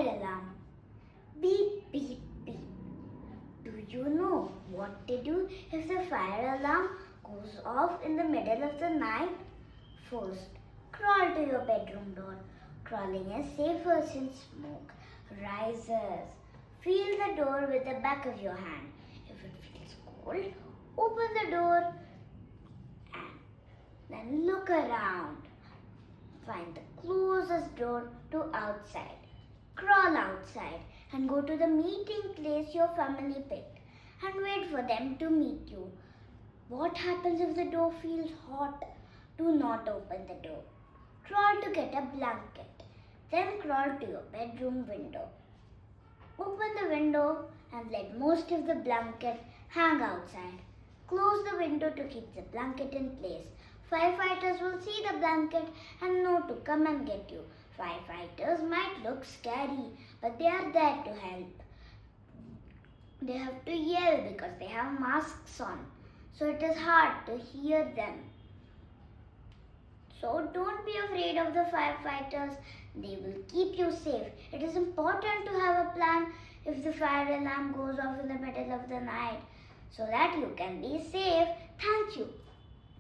fire alarm. Beep, beep, beep. Do you know what to do if the fire alarm goes off in the middle of the night? First, crawl to your bedroom door. Crawling is safer since smoke rises. Feel the door with the back of your hand. If it feels cold, open the door and then look around. Find the closest door to outside. Crawl outside and go to the meeting place your family picked and wait for them to meet you. What happens if the door feels hot? Do not open the door. Crawl to get a blanket. Then crawl to your bedroom window. Open the window and let most of the blanket hang outside. Close the window to keep the blanket in place. Firefighters will see the blanket and know to come and get you. Firefighters might look scary, but they are there to help. They have to yell because they have masks on, so it is hard to hear them. So don't be afraid of the firefighters. They will keep you safe. It is important to have a plan if the fire alarm goes off in the middle of the night so that you can be safe. Thank you.